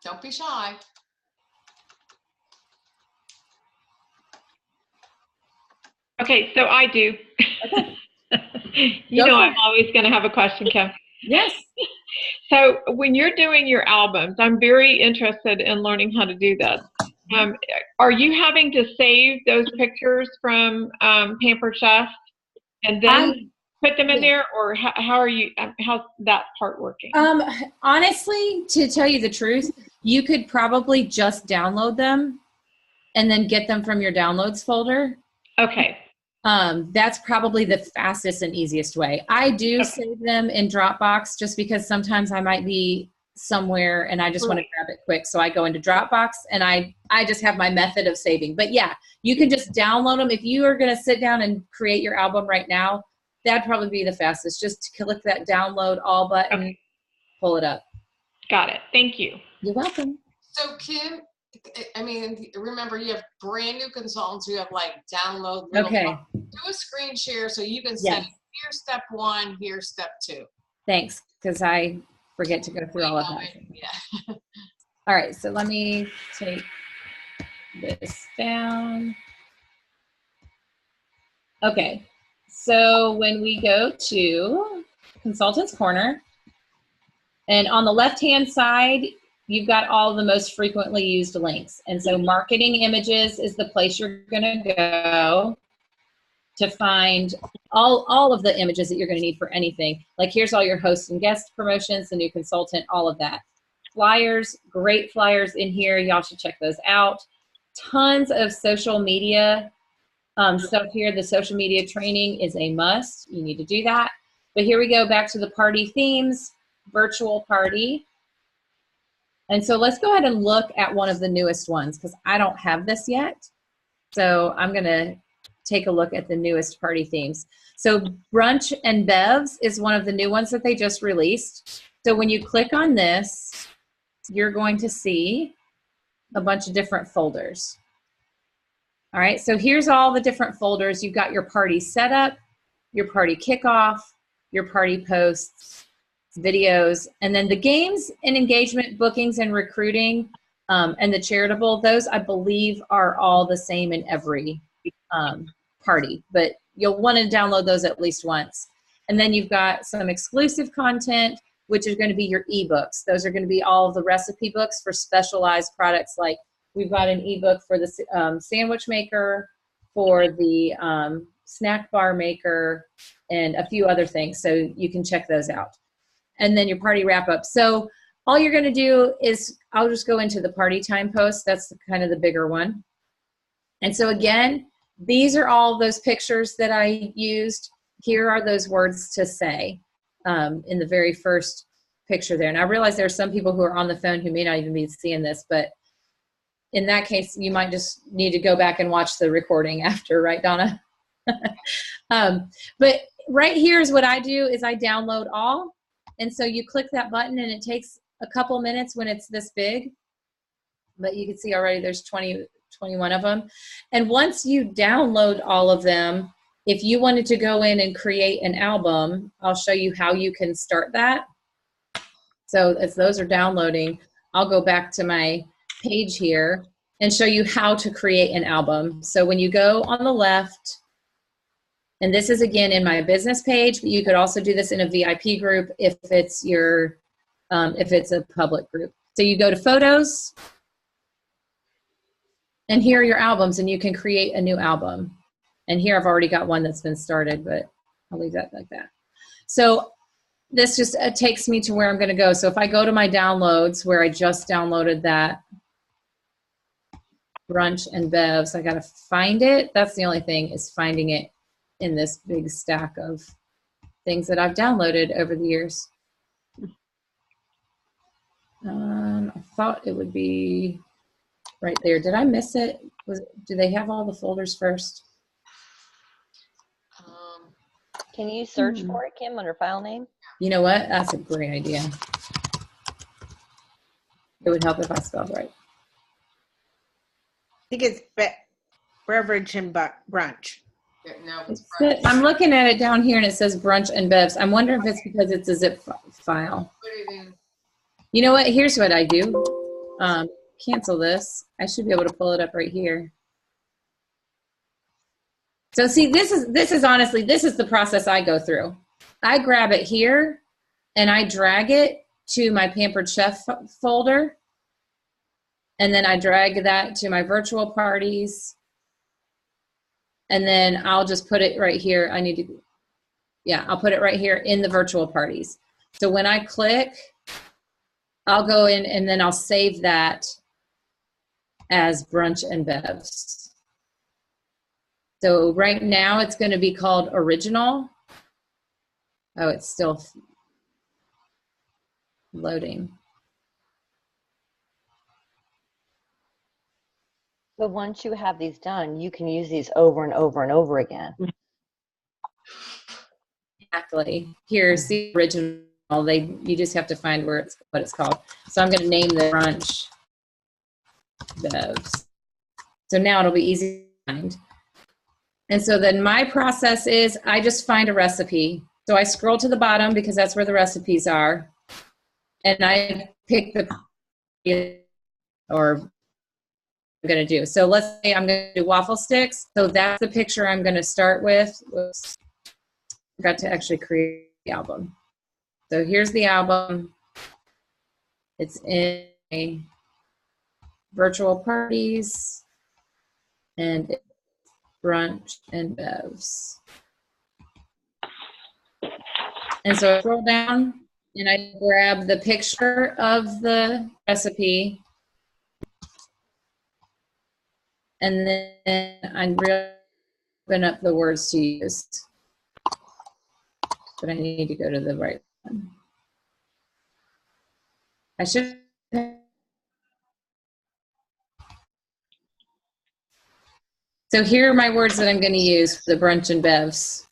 Don't be shy. Okay, so I do. Okay. I'm always going to have a question, Kim. Yes. So when you're doing your albums, I'm very interested in learning how to do this. Are you having to save those pictures from Pampered Chef and then put them in there, or how's that part working? Honestly, to tell you the truth, you could probably just download them and then get them from your downloads folder. Okay. That's probably the fastest and easiest way. I do save them in Dropbox just because sometimes I might be somewhere and I just want to grab it quick. So I go into Dropbox and I just have my method of saving. But yeah, you can just download them. If you are going to sit down and create your album right now, that'd probably be the fastest. Just click that download all button, pull it up. Got it. Thank you. You're welcome. So Kim, remember you have brand new consultants who have download. Okay. Do a screen share so you can say, here's step 1, here's step 2. Thanks, because I forget to go through all of that. Yeah. All right, so let me take this down. Okay, so when we go to Consultants Corner, and on the left-hand side, you've got all the most frequently used links. And so marketing images is the place you're going to go to find all of the images that you're going to need for anything. Like here's all your host and guest promotions, the new consultant, all of that. Flyers, great flyers in here. Y'all should check those out. Tons of social media stuff here. The social media training is a must. You need to do that. But here we go back to the party themes, virtual party. And so let's go ahead and look at one of the newest ones because I don't have this yet. So I'm going to take a look at the newest party themes. So Brunch and Bevs is one of the new ones that they just released. So when you click on this, you're going to see a bunch of different folders. All right, so here's all the different folders. You've got your party setup, your party kickoff, your party posts, videos, and then the games and engagement, bookings and recruiting, and the charitable, those I believe are all the same in every party, but you'll want to download those at least once. And then you've got some exclusive content, which is going to be your ebooks. Those are going to be all of the recipe books for specialized products. Like we've got an ebook for the sandwich maker, for the snack bar maker, and a few other things. So you can check those out. And then your party wrap up. So all you're going to do is, I'll just go into the party time post. That's kind of the bigger one. And so again, these are all those pictures that I used. Here are those words to say in the very first picture there. And I realize there are some people who are on the phone who may not even be seeing this, but in that case, you might just need to go back and watch the recording after, right, Donna? But right here is what I do is I download all. And so you click that button and it takes a couple minutes when it's this big. But you can see already there's 21 of them. And once you download all of them, if you wanted to go in and create an album, I'll show you how you can start that. So as those are downloading, I'll go back to my page here and show you how to create an album. So when you go on the left, and this is again in my business page, but you could also do this in a VIP group if it's your, if it's a public group. So you go to photos, and here are your albums, and you can create a new album. And here I've already got one that's been started, but I'll leave that like that. So this just takes me to where I'm gonna go. So if I go to my downloads where I just downloaded that Brunch and Bevs, I gotta find it. That's the only thing, is finding it in this big stack of things that I've downloaded over the years. I thought it would be right there. Did I miss it? Do they have all the folders first? Can you search for it, Kim, under file name? You know what? That's a great idea. It would help if I spelled right. I think it's beverage and brunch. Yeah, no, I'm looking at it down here and it says Brunch and Bevs. I'm wondering if it's because it's a zip file. You know what? Here's what I do. Cancel this. I should be able to pull it up right here. So see, this is honestly, this is the process I go through. I grab it here and I drag it to my Pampered Chef folder. And then I drag that to my virtual parties. And then I'll just put it right here. I'll put it right here in the virtual parties. So when I click, I'll go in and then I'll save that as Brunch and Bevs. So right now it's going to be called Original. Oh, it's still loading. But once you have these done, you can use these over and over and over again. Exactly. Here's the original. You just have to find what it's called. So I'm going to name the Brunch Bevs. So now it'll be easy to find. And so then my process is I just find a recipe. So I scroll to the bottom because that's where the recipes are. And I pick the or I'm going to do. So let's say I'm going to do waffle sticks. So that's the picture I'm going to start with. Whoops. I forgot to actually create the album. So here's the album. It's in virtual parties and it's Brunch and Bevs. And so I scroll down and I grab the picture of the recipe. And then I open up the words to use. But I need to go to the right one. I should have So here are my words that I'm going to use for the brunch and bevs.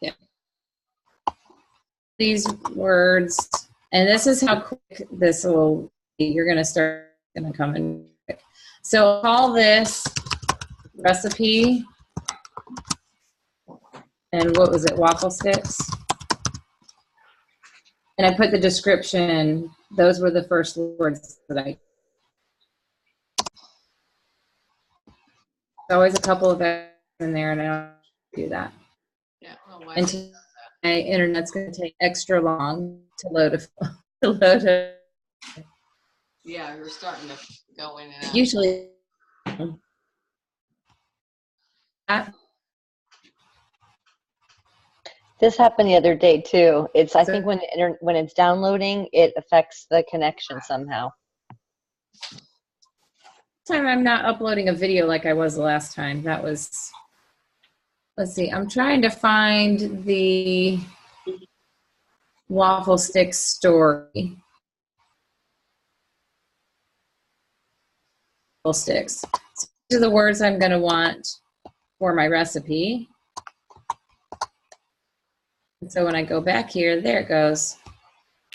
Yeah. These words, and this is how quick this will be. You're going to start going to come in quick. So I'll call this recipe, and what was it, waffle sticks? And I put the description, those were the first words that I, there's always a couple of F's in there, and I don't do that. Yeah. Oh, why And is my internet's going to take extra long to load a yeah, you're starting to go in and out. usually This happened the other day too. It's I think when when it's downloading, it affects the connection somehow. time I'm not uploading a video like I was the last time. That was, let's see, I'm trying to find the waffle stick story. Waffle sticks. So these are the words I'm going to want for my recipe. And so when I go back here, there it goes.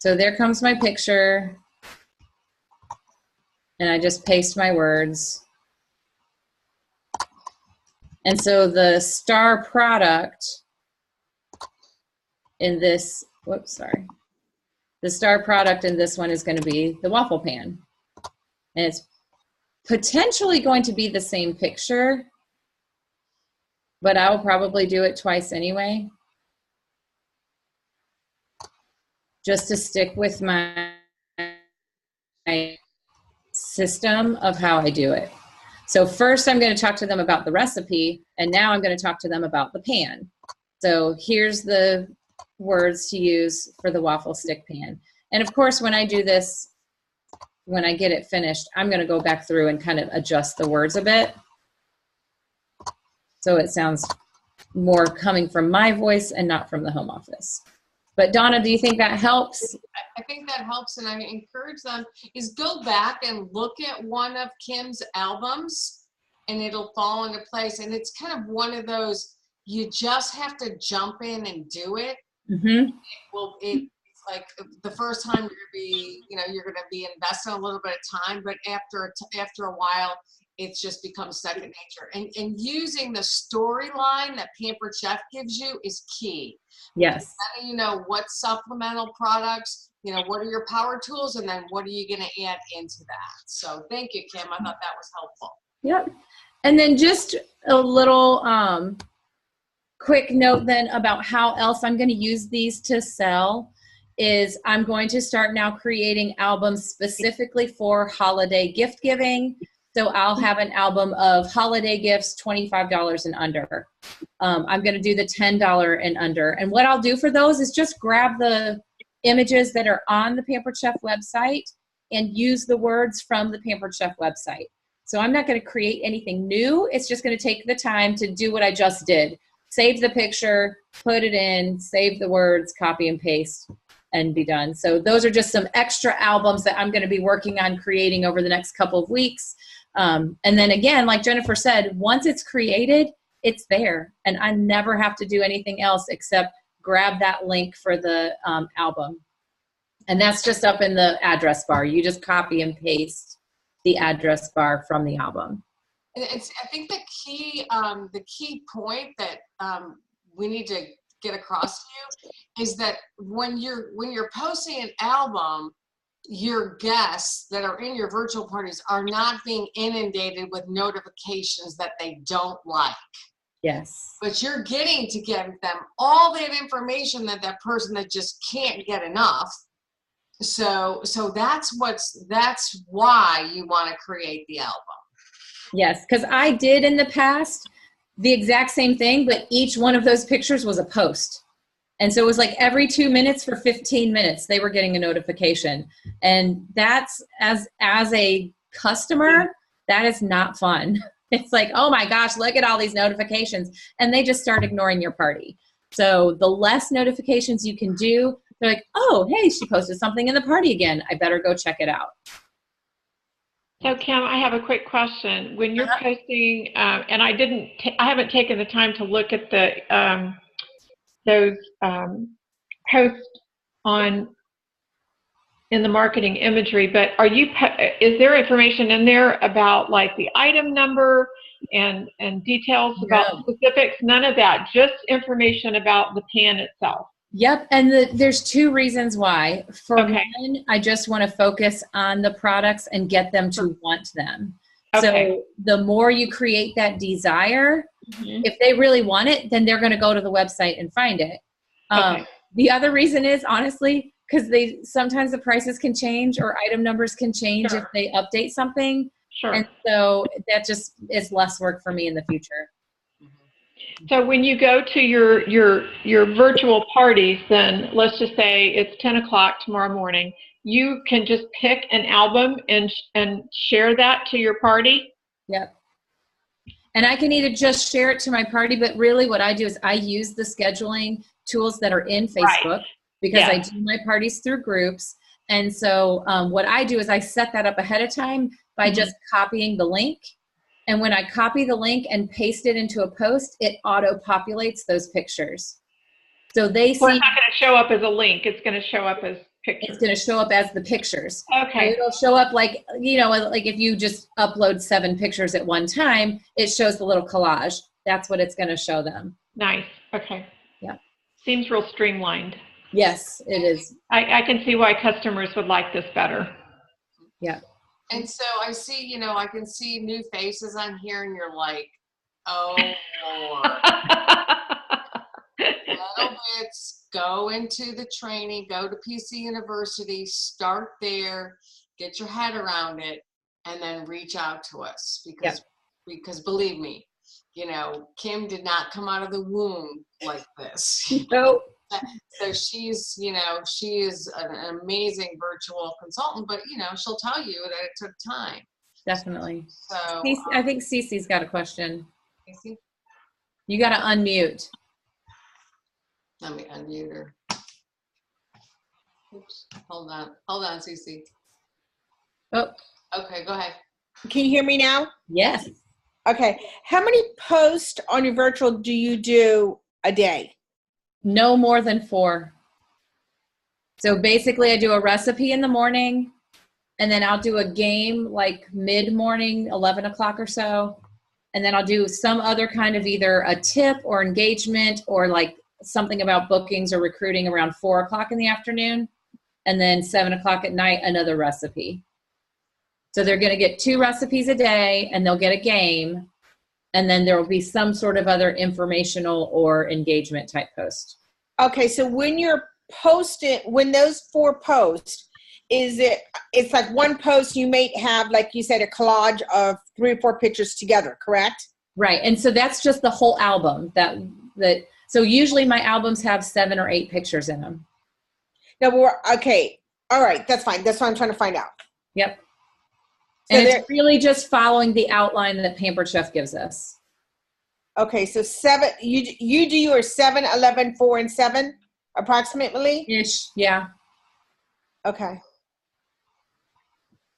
So there comes my picture. And I just paste my words. And so the star product in this, whoops, sorry. The star product in this one is going to be the waffle pan. And it's potentially going to be the same picture, but I will probably do it twice anyway. Just to stick with my system of how I do it. So first I'm going to talk to them about the recipe, and now I'm going to talk to them about the pan. So here's the words to use for the waffle stick pan. And of course, when I do this, when I get it finished, I'm going to go back through and kind of adjust the words a bit, so it sounds more coming from my voice and not from the home office. But Donna, do you think that helps? I think that helps, and I encourage them is go back and look at one of Kim's albums, and it'll fall into place. And it's kind of one of those, you just have to jump in and do it. Mm-hmm. It's like the first time you're gonna be investing a little bit of time, but after a while, it's just becomes second nature. And using the storyline that Pampered Chef gives you is key. Yes. Letting you know what supplemental products, what are your power tools, and then what are you going to add into that. So thank you, Kim. I thought that was helpful. Yep. And then just a little quick note then about how else I'm going to use these to sell is I'm going to start now creating albums specifically for holiday gift giving. So I'll have an album of holiday gifts, $25 and under. I'm going to do the $10 and under. And what I'll do for those is just grab the images that are on the Pampered Chef website and use the words from the Pampered Chef website. So I'm not going to create anything new. It's just going to take the time to do what I just did. Save the picture, put it in, save the words, copy and paste, and be done. So those are just some extra albums that I'm going to be working on creating over the next couple of weeks. And then again, like Jennifer said, once it's created, it's there. And I never have to do anything else except grab that link for the album. And that's just up in the address bar. You just copy and paste the address bar from the album. I think the key point that we need to get across to you is that when you're posting an album, your guests that are in your virtual parties are not being inundated with notifications that they don't like. Yes. But you're getting to give them all that information that person that just can't get enough. So that's why you want to create the album. Yes, because I did in the past the exact same thing, but each one of those pictures was a post. And so it was like every 2 minutes for 15 minutes, they were getting a notification. And that's, as a customer, that is not fun. It's like, oh my gosh, look at all these notifications. And they just start ignoring your party. So the less notifications you can do, They're like, oh, hey, she posted something in the party again. I better go check it out. So Kim, I have a quick question. When you're posting, and I haven't taken the time to look at the those posts in the marketing imagery, but is there information in there about like the item number and details about specifics? None of that, just information about the pan itself. Yep, and there's two reasons why. For Okay. one, I just want to focus on the products and get them to want them. Okay. So the more you create that desire, Mhm. if they really want it, then they're going to go to the website and find it. Okay. The other reason is, honestly, because sometimes the prices can change or item numbers can change Sure. if they update something. Sure. And so that just is less work for me in the future. So when you go to your virtual parties, then let's just say it's 10 o'clock tomorrow morning, you can just pick an album and share that to your party? Yep. And I can either just share it to my party, but really what I do is I use the scheduling tools that are in Facebook because Yeah. I do my parties through groups. And so what I do is I set that up ahead of time by just copying the link. And when I copy the link and paste it into a post, it auto-populates those pictures. So they So see it's not going to show up as a link. It's going to show up as pictures. it's going to show up as the pictures. Okay. It'll show up like, like if you just upload 7 pictures at one time, it shows the little collage. That's what it's going to show them. Nice. Okay. Yeah. Seems real streamlined. Yes, it is. I can see why customers would like this better. Yeah. And so I see, I can see new faces on here, and you're like, oh, Lord. Little bits, go into the training, go to PC University, start there, get your head around it, and then reach out to us because believe me, Kim did not come out of the womb like this. So So she is an amazing virtual consultant, but she'll tell you that it took time. definitely. So I think Cece's got a question. Casey, You got to unmute. let me unmute her. Oops, hold on, Cece. Oh, Okay, go ahead. Can you hear me now? yes. Okay. How many posts on your virtual do you do a day? No more than 4. So basically I do a recipe in the morning and then I'll do a game like mid-morning, 11 o'clock or so. And then I'll do some other kind of either a tip or engagement or like something about bookings or recruiting around 4 o'clock in the afternoon. And then 7 o'clock at night, another recipe. So they're going to get 2 recipes a day and they'll get a game. And then there will be some sort of other informational or engagement type post. Okay. So when you're posting, when those 4 posts, it's like one post you may have, like you said, a collage of 3 or 4 pictures together, correct? Right. And so that's just the whole album so usually my albums have 7 or 8 pictures in them. No, okay. All right. That's fine. That's what I'm trying to find out. Yep. So And it's really just following the outline that Pampered Chef gives us. Okay. So 7, you do your 7, 11, 4, and 7 approximately? Ish. Yeah. Okay.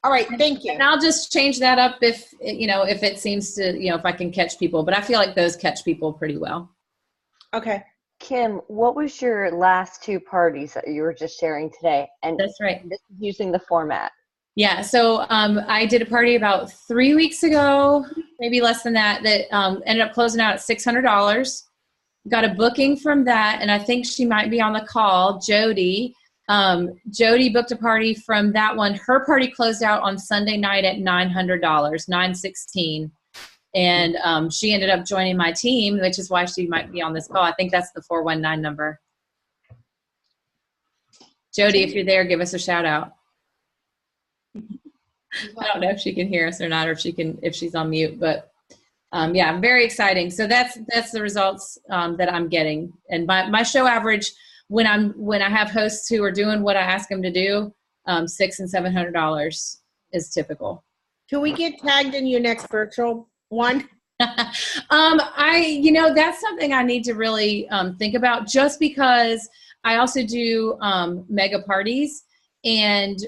All right. Thank you. And I'll just change that up if it seems to, if I can catch people, but I feel like those catch people pretty well. Okay. Kim, what was your last 2 parties that you were just sharing today? And That's right. this is using the format. Yeah. So I did a party about 3 weeks ago, maybe less than that ended up closing out at $600. Got a booking from that. And I think she might be on the call, Jody. Jody booked a party from that one. Her party closed out on Sunday night at $900, $916. And she ended up joining my team, which is why she might be on this call. I think that's the 419 number. Jody, if you're there, give us a shout out. I don't know if she can hear us or not, or if she's on mute, but yeah, very exciting. So that's the results that I'm getting. And my show average when I have hosts who are doing what I ask them to do, $600 and $700 is typical. Can we get tagged in your next virtual one? That's something I need to really think about, just because I also do mega parties. And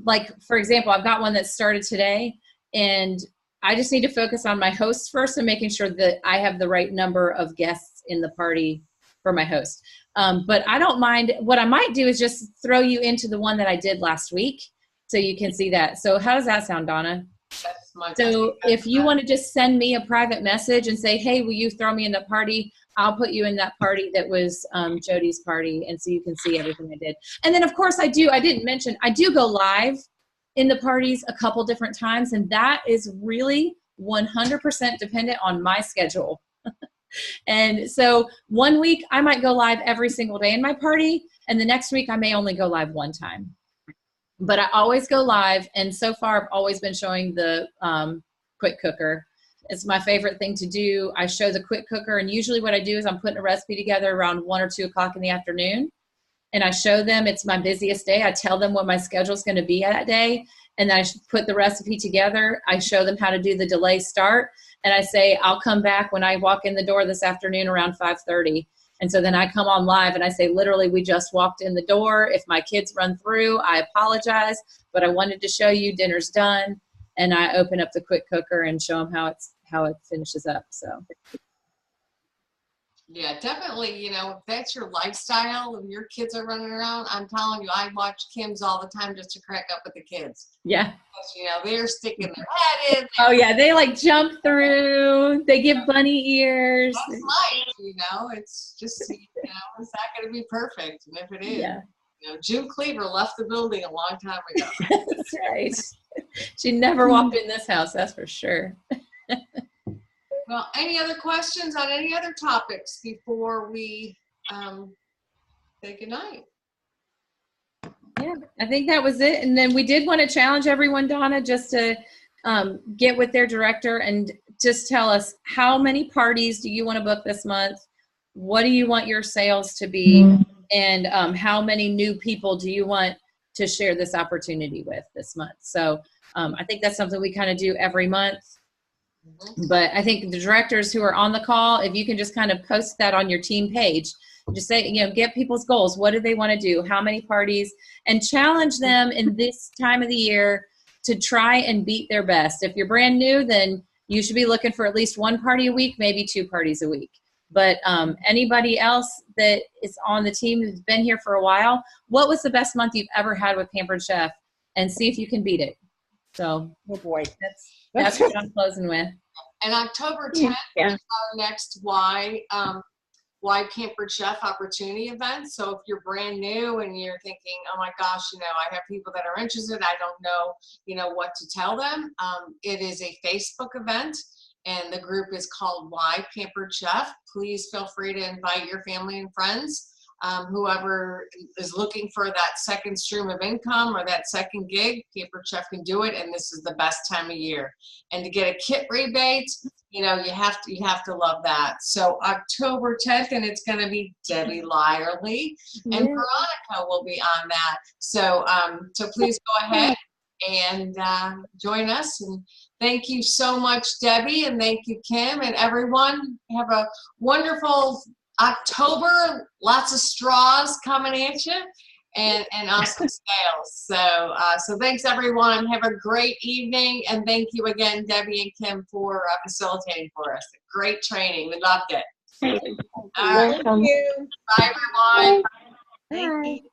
like, for example, I've got one that started today, and I just need to focus on my hosts first and making sure that I have the right number of guests in the party for my host. But I don't mind. What I might do is just throw you into the one that I did last week so you can see that. So how does that sound, Donna? So if you want to just send me a private message and say, hey, will you throw me in the party? I'll put you in that party that was Jody's party, and so you can see everything I did. And then, of course, I didn't mention, I do go live in the parties a couple different times, and that is really 100% dependent on my schedule. And so one week I might go live every single day in my party, and the next week I may only go live one time. But I always go live, and so far I've always been showing the quick cooker. It's my favorite thing to do. I show the quick cooker, and usually what I do is I'm putting a recipe together around 1 or 2 o'clock in the afternoon, and I show them. It's my busiest day. I tell them what my schedule is going to be that day, and then I put the recipe together. I show them how to do the delay start, and I say, I'll come back when I walk in the door this afternoon around 5:30. And so then I come on live and I say, literally, we just walked in the door. If my kids run through, I apologize, but I wanted to show you dinner's done. And I open up the quick cooker and show them how it finishes up. So. Yeah, definitely. You know, if that's your lifestyle and your kids are running around, I'm telling you, I watch Kim's all the time just to crack up with the kids. Yeah. Because, you know, they're sticking their head in. Oh yeah, they like jump through. They give bunny ears. That's life, you know. It's just, you know, it's not going to be perfect. And if it is, Yeah. you know, June Cleaver left the building a long time ago. That's right. She never walked in this house, that's for sure. Well, any other questions on any other topics before we say goodnight? Yeah, I think that was it. And then we did want to challenge everyone, Donna, just to get with their director and just tell us, how many parties do you want to book this month? What do you want your sales to be? And how many new people do you want to share this opportunity with this month? So I think that's something we kind of do every month. But I think the directors who are on the call, if you can just kind of post that on your team page, just say, you know, get people's goals. What do they want to do? How many parties? And challenge them in this time of the year to try and beat their best. If you're brand new, then you should be looking for at least 1 party a week, maybe 2 parties a week. But anybody else that is on the team who's been here for a while, what was the best month you've ever had with Pampered Chef? And see if you can beat it. So Oh boy. that's what I'm closing with. And October 10th Yeah. is our next Why Pampered Chef opportunity event. So if you're brand new and you're thinking, oh my gosh, you know, I have people that are interested, I don't know, you know, what to tell them. It is a Facebook event, and the group is called Why Pampered Chef. Please feel free to invite your family and friends. Whoever is looking for that second stream of income or that second gig, Pampered Chef can do it, and this is the best time of year. And to get a kit rebate, you know, you have to love that. So October 10th, and it's going to be Debbie Lyerly and Veronica will be on that. So so please go ahead and join us. And thank you so much, Debbie, and thank you, Kim, and everyone. Have a wonderful October, lots of straws coming at you, and awesome sales. So thanks everyone. Have a great evening, and thank you again, Debbie and Kim, for facilitating for us. Great training. We loved it. All right. Welcome. Thank you. Bye, everyone. Thank you.